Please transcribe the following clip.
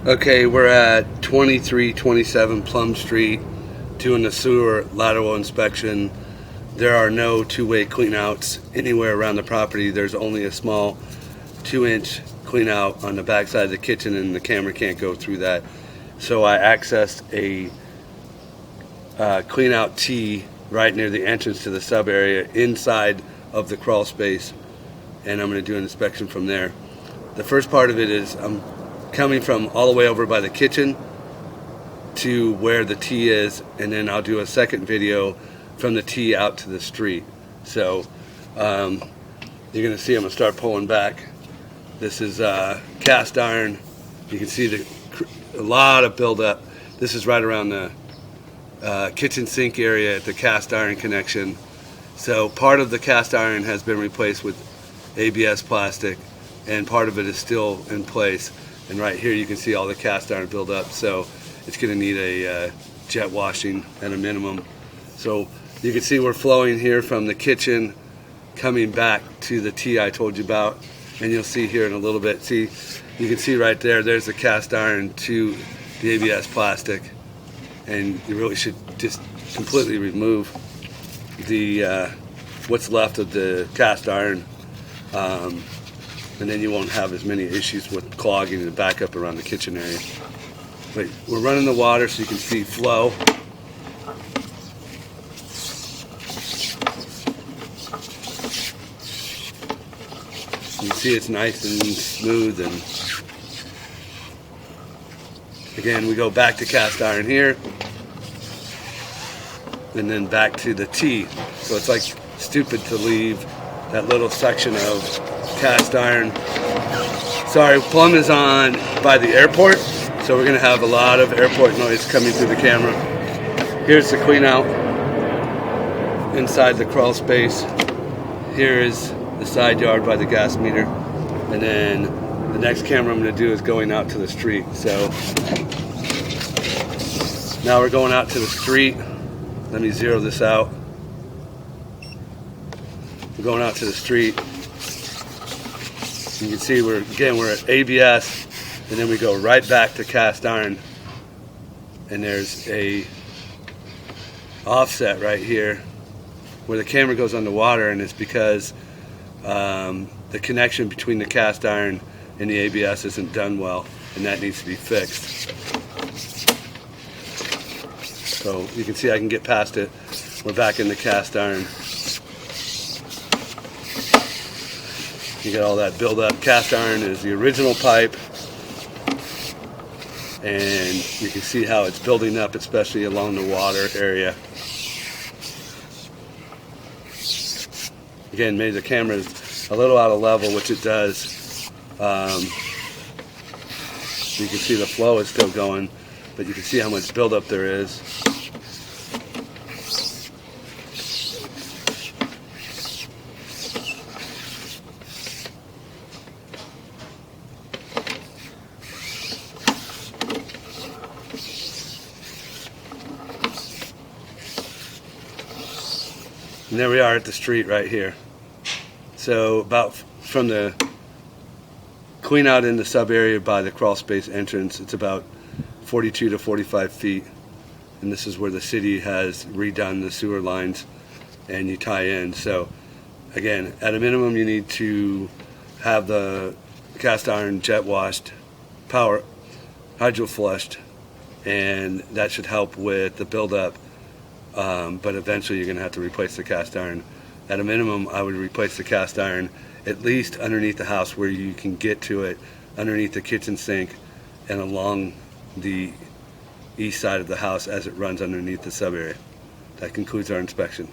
Okay, we're at 2327 Plum Street doing the sewer lateral inspection. There are no two-way cleanouts anywhere around the property. There's only a small 2-inch cleanout on the backside of the kitchen, and the camera can't go through that. So I accessed a cleanout T right near the entrance to the sub area inside of the crawl space, and I'm going to do an inspection from there. The first part of it is I'm coming from all the way over by the kitchen to where the T is, and then I'll do a second video from the T out to the street. So you're going to see I'm going to start pulling back. This is cast iron. You can see a lot of buildup. This is right around the kitchen sink area at the cast iron connection. So part of the cast iron has been replaced with ABS plastic, and part of it is still in place. And right here you can see all the cast iron buildup. So it's going to need a jet washing at a minimum. So you can see we're flowing here from the kitchen coming back to the T I told you about, and you'll see here in a little bit. See, you can see right there, there's the cast iron to the ABS plastic, and you really should just completely remove the what's left of the cast iron, and then you won't have as many issues with clogging and backup around the kitchen area. But we're running the water so you can see flow. You can see it's nice and smooth, and again we go back to cast iron here and then back to the T. So it's like stupid to leave that little section of cast iron. Sorry, Plum is on by the airport, so we're going to have a lot of airport noise coming through the camera. Here's the clean out inside the crawl space. Here is the side yard by the gas meter, and then the next camera I'm going to do is going out to the street. So now we're going out to the street. Let me zero this out. We're going out to the street. You can see we're at ABS, and then we go right back to cast iron, and there's a offset right here where the camera goes underwater, and it's because the connection between the cast iron and the ABS isn't done well, and that needs to be fixed. So you can see I can get past it. We're back in the cast iron. You got all that buildup. Cast iron is the original pipe, and you can see how it's building up, especially along the water area. Again, maybe the camera is a little out of level, which it does. You can see the flow is still going, but you can see how much buildup there is. And there we are at the street right here. So about from the clean out in the sub area by the crawl space entrance, it's about 42 to 45 feet. And this is where the city has redone the sewer lines, and you tie in. So again, at a minimum you need to have the cast iron jet washed, power hydro flushed, and that should help with the buildup. But eventually you're going to have to replace the cast iron. At a minimum, I would replace the cast iron at least underneath the house where you can get to it, underneath the kitchen sink and along the east side of the house as it runs underneath the sub area. That concludes our inspection.